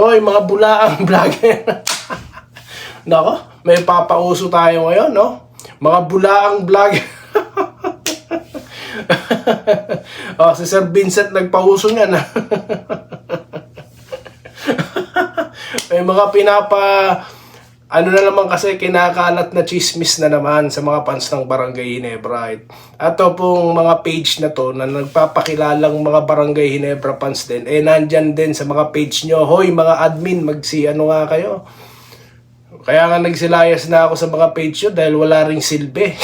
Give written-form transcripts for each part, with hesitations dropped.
Hoy, mga bulaang vlogger. Nako, may papauso tayo ngayon, no? Mga bulaang vlogger. Oh, si Sir Vincent nagpauso niyan. May mga ano na naman kasi kinakalat na chismis na naman sa mga fans ng Barangay Ginebra. At ito pong mga page na to na nagpapakilalang mga Barangay Ginebra fans din, nandyan din sa mga page nyo. Hoy mga admin, ano nga kayo? Kaya nga nagsilayas na ako sa mga page nyo dahil wala ring silbi.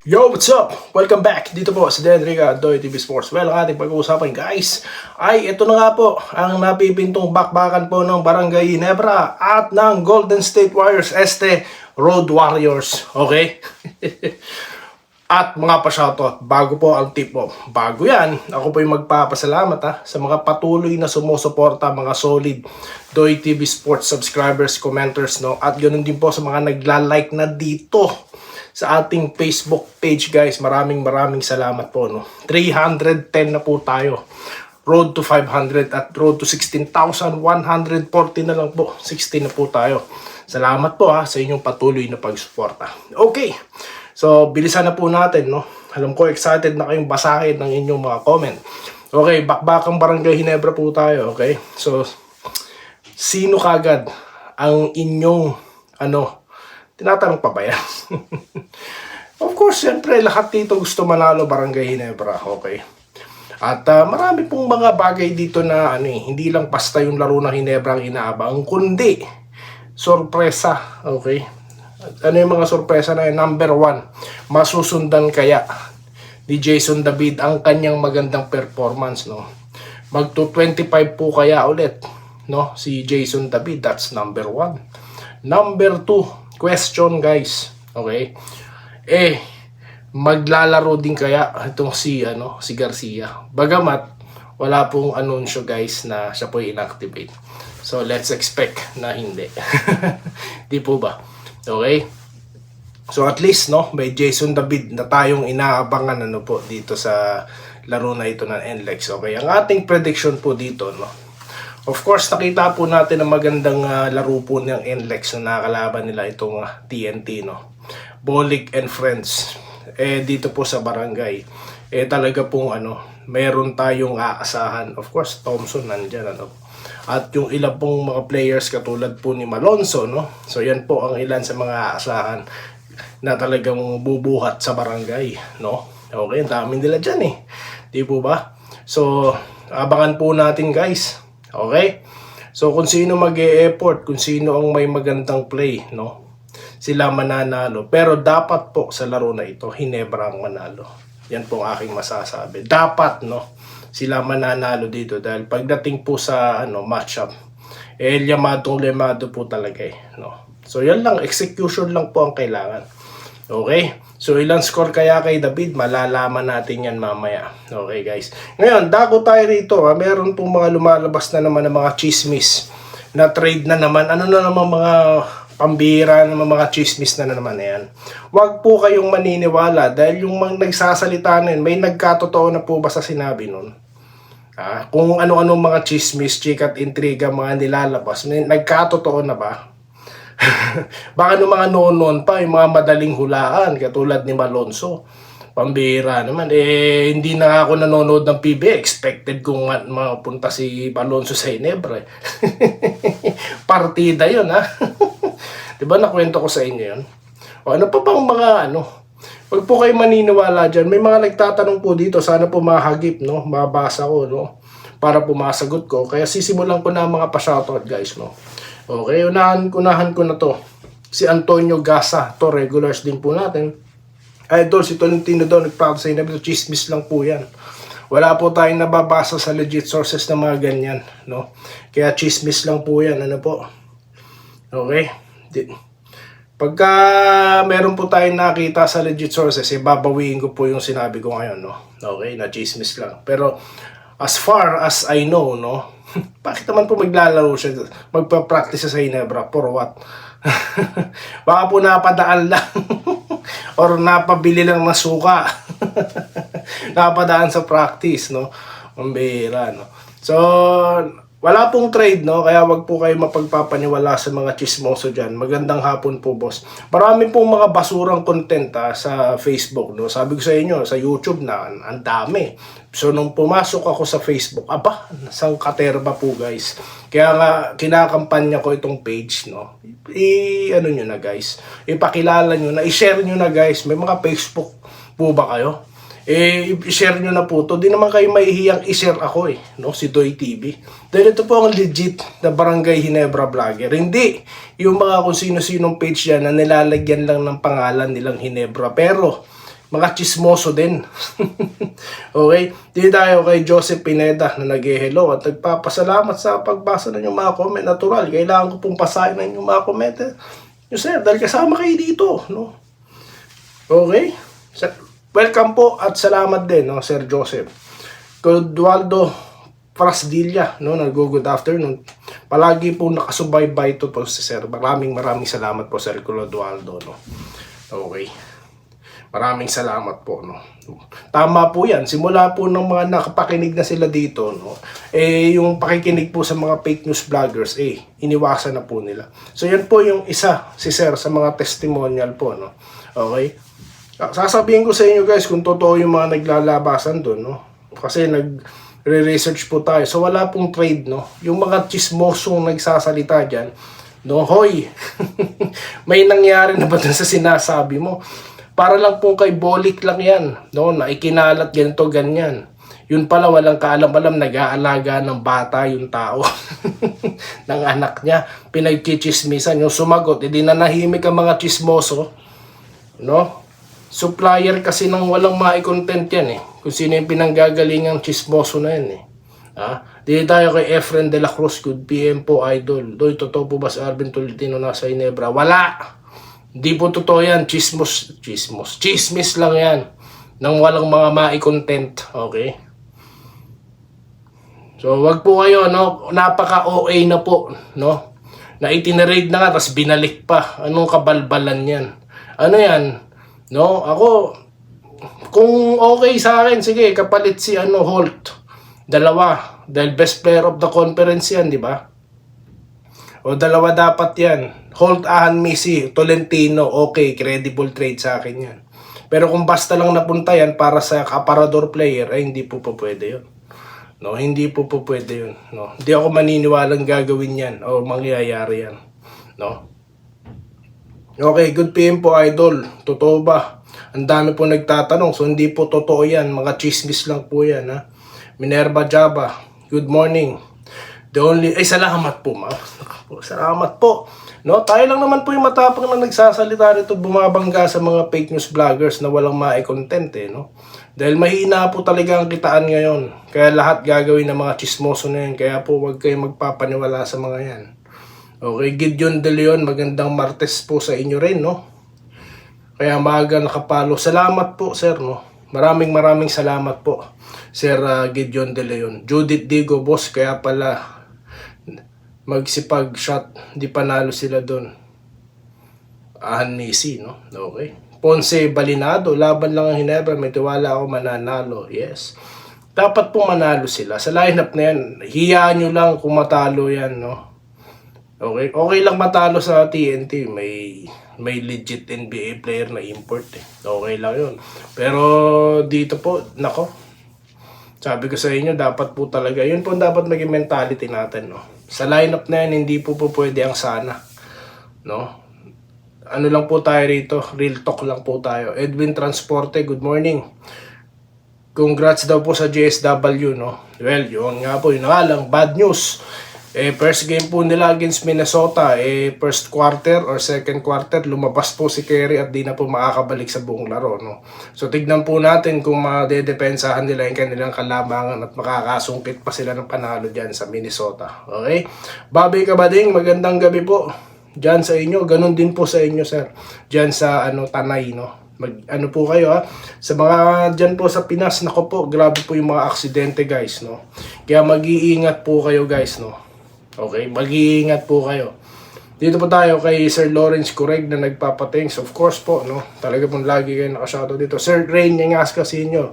Yo, what's up? Welcome back dito po sa Denrica Doy TV Sports. Well, ang ating pag-uusapan guys ay ito na nga po ang napipintong bakbakan po ng Barangay Ginebra at ng Golden State Warriors Road Warriors. Okay? At mga pa-shoutout, bago po ang tip po. Bago yan, ako po yung magpapasalamat sa mga patuloy na sumusuporta, mga solid Doy TV Sports subscribers, commenters, no? At ganoon din po sa mga nagla-like na dito sa ating Facebook page guys. Maraming salamat po, no. 310 na po tayo. Road to 500 at road to 16,140 na lang po. 16 na po tayo. Salamat po sa inyong patuloy na pagsuporta. Okay. So, bilisan na po natin, no. Alam ko excited na kayong basahin ng inyong mga comment. Okay, bakbakang Barangay Ginebra po tayo, okay? So, sino kagad ang inyong tinatanong pa ba yan? Of course, siyempre, lahat dito gusto manalo Barangay Ginebra, okay? At marami pong mga bagay dito na hindi lang basta yung laro ng Ginebra ang inaabang, kundi sorpresa, okay? Ano yung mga sorpresa na yun? Number 1, masusundan kaya ni Jason David ang kanyang magandang performance, no? Magto 25 po kaya ulit, no? Si Jason David, that's number 1. Number 2, question guys, okay? Maglalaro din kaya itong si Garcia. Bagamat wala pong anunsyo guys na siya po inactivate. So let's expect na hindi. Di po ba? Okay? So at least may Jason David na tayong inaabangan po dito sa laro na ito ng NLEX. Okay? Ang ating prediction po dito, of course, nakita po natin ang magandang laro po ng NLEX na nakakalaban nila itong TNT, Bolig and Friends. Dito po sa Barangay, talaga pong meron tayong aasahan. Of course, Thompson nandyan, At yung ilang pong mga players katulad po ni Malonzo, So yan po ang ilan sa mga aasahan na talagang bubuhat sa Barangay, Okay, ang dami nila dyan Di po ba? So, abangan po natin guys. Okay? So kung sino mag-e-effort, kung sino ang may magandang play, sila mananalo. Pero dapat po sa laro na ito, Ginebra ang manalo. Yan po ang aking masasabi. Dapat, sila mananalo dito dahil pagdating po sa matchup, lemado po talaga So yan lang, execution lang po ang kailangan. Okay? So ilang score kaya kay David, malalaman natin yan mamaya. Okay guys. Ngayon, dago tayo rito. Meron pong mga lumalabas na naman ng mga chismis na trade na naman. Ano na naman mga pambira naman, mga chismis na naman yan. Huwag po kayong maniniwala dahil yung mga nagsasalita na yun, may nagkatotoo na po ba sa sinabi nun? Kung ano-ano mga chismis, chikat, intriga, mga nilalabas, nagkatotoo na ba? Baka nung mga noon pa, yung mga madaling hulaan katulad ni Malonzo, pambira naman. Hindi na ako nanonood ng PBA, expected kong mapunta si Malonzo sa Ginebra. Partida yun diba nakwento ko sa inyo yun? O ano pa bang mga wag po kayo maniniwala dyan. May mga nagtatanong po dito, sana po mahagip, mabasa ko, para po masagot ko. Kaya sisimulan ko na mga pa-shoutout guys, Okay, unahan ko na to. Si Antonio Gasa, to regulars din po natin. Idol, si Tolentino daw nagpapasa sa inyo. Chismis lang po yan. Wala po tayong nababasa sa legit sources na mga ganyan, Kaya chismis lang po yan, po. Okay? Pagka meron po tayong nakita sa legit sources, babawiin ko po yung sinabi ko ngayon, Okay, na chismis lang. Pero as far as I know, bakit naman po maglalaro siya, magpa-practice sa Ginebra, for what? Baka po napadaan lang. Or napabili lang na suka. Napadaan sa practice, no? Ang bihira, no? So, wala pong trade, no? Kaya wag po kayo mapagpapaniwala sa mga chismoso dyan. Magandang hapon po, boss. Marami pong mga basurang content sa Facebook, no? Sabi ko sa inyo, sa YouTube na, ang dami. So, nung pumasok ako sa Facebook, aba, sang katerba po, guys. Kaya nga, kinakampanya ko itong page, no? Ano nyo na, guys? Ipakilala nyo na, i-share nyo na, guys. May mga Facebook po ba kayo? I-share nyo na po to. Di naman kayo mahihiyang i-share ako no? Si Doy TV. Dahil ito po ang legit na Barangay Ginebra vlogger. Hindi yung mga kung sino-sinong page yan na nilalagyan lang ng pangalan nilang Ginebra. Pero, mga chismoso din. Okay? Dito tayo kay Joseph Pineda na nag-hello at nagpapasalamat sa pagbasa ng yung mga comment. Natural, kailangan ko pong pasahin ng yung mga comment. Yung sir, dahil kasama kayo dito. No? Okay? Welcome po at salamat din, no, Sir Joseph. Eduardo Frasdilla, no, good afternoon. Palagi po nakasubaybay ito po si Sir. Maraming salamat po, Sir Eduardo, no. Okay. Maraming salamat po, no. Tama po yan. Simula po ng mga nakapakinig na sila dito, no. Yung pakikinig po sa mga fake news vloggers, iniwasan na po nila. So, yan po yung isa, si Sir, sa mga testimonial po, no. Okay. Sasabihin ko sa inyo guys kung totoo yung mga naglalabasan doon, no? Kasi nagre-research po tayo. So wala pong trade, no? Yung mga chismosong nagsasalita dyan, no? Hoy! May nangyari na ba dun sa sinasabi mo? Para lang po kay bolik lang yan, no? Na ikinalat ganito, ganyan. Yun pala walang kaalam-alam, nag-aalaga ng bata yung tao. ng anak niya. Pinagkichismisan yung sumagot. Hindi na nahimik ang mga chismoso, no? Supplier kasi ng walang mai-content yan Kung sino yung pinanggagalingang chismoso na yan Dito tayo kay Efren de la Cruz. Good PM po, idol. Doy, totoo po ba si Arvin Tolentino nasa Ginebra? Wala! Hindi po totoo yan. Chismis lang yan. Nang walang mga mai-content. Okay? So, wag po kayo, no? Napaka-OA na po, no? Na itinarade na nga, tapos binalik pa. Anong kabalbalan yan? Ano yan? No, ako kung okay sa akin, sige, kapalit si Holt. Dalawa, dahil best player of the conference yan, di ba? O dalawa dapat yan. Holt, Messi, Tolentino, okay, credible trade sa akin yan. Pero kung basta lang napunta yan para sa aparador player, ay hindi po pwede yun. No, hindi po pwede yun. No, hindi ako maniniwalang gagawin yan o mangyayari yan. No. Okay, good PM po, idol. Totoo ba? Ang dami po nagtatanong. So, hindi po totoo yan. Mga chismis lang po yan, Minerva Java, good morning. Salamat po, ma. Salamat po. No, tayo lang naman po yung matapang na nagsasalita rito, bumabangga sa mga fake news vloggers na walang mai-content, no? Dahil mahina po talaga ang kitaan ngayon. Kaya lahat gagawin ng mga chismoso na yan. Kaya po, huwag kayong magpapaniwala sa mga yan. Okay, Gideon De Leon, magandang Martes po sa inyo rin, no? Kaya maaga nakapalo. Salamat po, sir, no? Maraming salamat po, Sir Gideon De Leon. Judith Digo, boss, kaya pala magsipag shot, di panalo sila doon. Messi, no? Okay. Ponce Balinado, laban lang ang Ginebra, may tiwala ako mananalo. Yes. Dapat po manalo sila. Sa lineup na yan, hiyaan nyo lang kung matalo yan, no? Okay, okay lang matalo sa TNT. May legit NBA player na import Okay lang yun. Pero dito po, nako. Sabi ko sa inyo, dapat po talaga, yun po dapat maging mentality natin, no? Sa lineup na yan, hindi po pwede ang sana. No? Ano lang po tayo rito, real talk lang po tayo. Edwin Transporte, good morning. Congrats daw po sa JSW, no? Well, yun nga po, yun nga lang, bad news. First game po nila against Minnesota, first quarter or second quarter, lumabas po si Kerry at di na po makakabalik sa buong laro, no? So, tignan po natin kung madedepensahan nila yung kanilang kalamangan at makakasungkit pa sila ng panalo dyan sa Minnesota. Okay? Bobby Kabading, magandang gabi po dyan sa inyo. Ganun din po sa inyo, sir. Dyan sa Tanay, no? Ano po kayo, sa mga dyan po sa Pinas, nako po, grabe po yung mga aksidente, guys, no? Kaya mag-iingat po kayo, guys, no? Okay, mag-iingat po kayo. Dito po tayo kay Sir Lawrence Correg na nagpapathanks. Of course po, no? Talaga pong lagi kayo nakashoutout dito. Sir Rain Nyangaska sa inyo.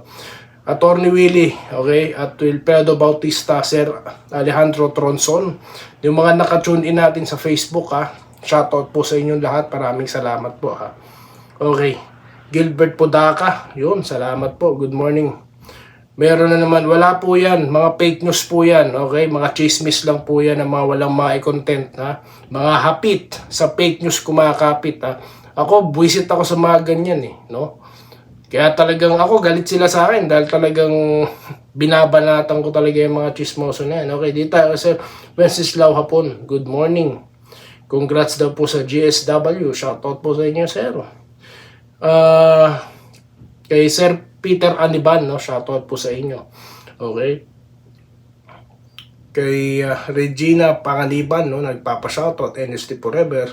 Attorney Willie, okay? At Wilfredo Bautista, Sir Alejandro Tronson. Yung mga naka-tune in natin sa Facebook, ha? Shoutout po sa inyong lahat. Maraming salamat po, ha? Okay. Gilbert Podaka, yun, salamat po. Good morning. Meron na naman, wala po yan. Mga fake news po yan, okay? Mga chismis lang po yan na mga walang content, ha? Mga hapit sa fake news kumakapit, ha? Ako, buwisit ako sa mga ganyan, eh, no? Kaya talagang ako, galit sila sa akin dahil talagang binabanatan ko talaga yung mga chismoso na yan. Okay, dito tayo, Sir Wenceslao Hapon. Good morning. Congrats daw po sa GSW. Shoutout po sa inyo, sir. Kay Sir Peter Aniban, no? Shoutout po sa inyo. Okay. Kay Regina Pangaliban, no? Nagpapa-shoutout. NST Forever.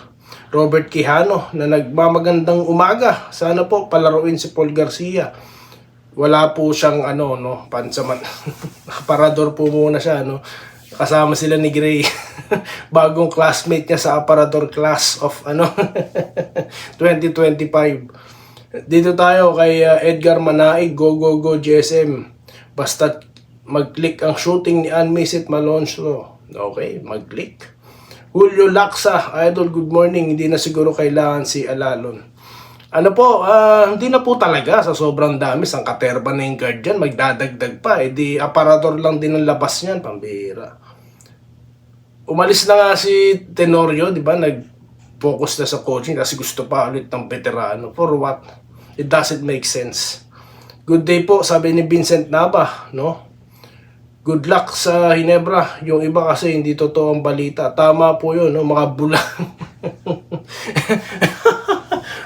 Robert Quijano na nagmamagandang umaga. Sana po palaruin si Paul Garcia. Wala po siyang no, pansaman. Aparador po muna siya, no. Kasama sila ni Gray. Bagong classmate niya sa Aparador class of 2025. Dito tayo kay Edgar Manaig, go GSM. Basta mag-click ang shooting ni Ann-Misit Malonzo. Okay, mag-click. Julio Laksa, Idol, good morning. Hindi na siguro kailangan si Alalon. Ano po, hindi na po talaga sa sobrang dami. Sang katerba na yung guard dyan, magdadagdag pa. Di Aparador lang din ang labas niyan, pambira. Umalis na nga si Tenorio, di ba? Nag-focus na sa coaching kasi gusto pa ulit ng veterano. For what? It doesn't make sense. Good day po, sabi ni Vincent Nava, no? Good luck sa Hinebra. Yung iba kasi hindi totoo ang balita. Tama po yun, no? Mga bulang.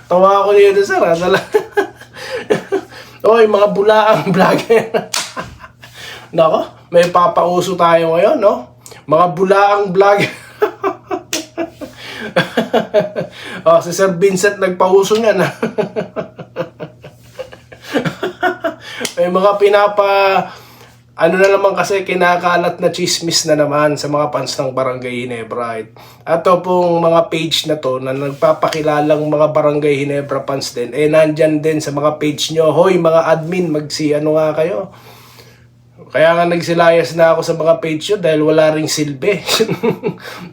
Tawa ako nito, sir. Oy, mga bulaang vlogger. Nako, may papauso tayo ngayon, no? Mga bulaang vlogger. Si Sir Vincent nagpauso niyan. May mga ano na naman kasi kinakalat na chismis na naman sa mga fans ng Barangay Hinebra. At pong mga page na to na nagpapakilalang mga Barangay Hinebra fans din, nandyan din sa mga page nyo. Hoy mga admin, nga kayo. Kaya nga nagsilayas na ako sa mga page nyo dahil wala ring silbi.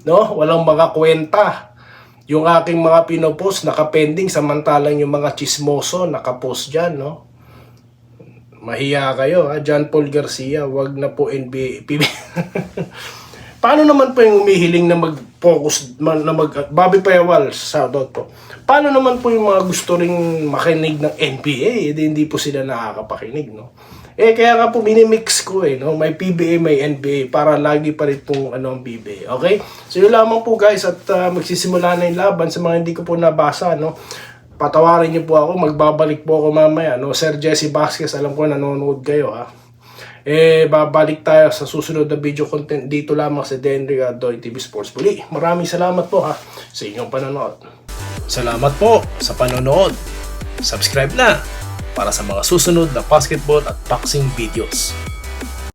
No? Walang mga kwenta. Yung aking mga pinopost nakapending samantalang yung mga chismoso nakapost dyan, no? Mahiya kayo, ha? John Paul Garcia, wag na po NBA. Paano naman po yung umihiling na mag-focus, Bobby Payawal, shoutout po. Paano naman po yung mga gusto ring makinig ng NBA? Hindi po sila nakakapakinig, no? Kaya nga po minimix ko, no? May PBA, may NBA, para lagi pa rin pong ang PBA, okay? So yun lamang po guys, at magsisimula na yung laban sa mga hindi ko po nabasa, no? Patawarin niyo po ako, magbabalik po ako mamaya, no? Sir Jesse Vasquez, alam ko nanonood kayo, ha? Babalik tayo sa susunod na video content dito lamang sa Denry Adoy TV Sports. Muli, maraming salamat po, ha, sa inyong panonood. Salamat po sa panonood. Subscribe na para sa mga susunod na basketball at boxing videos.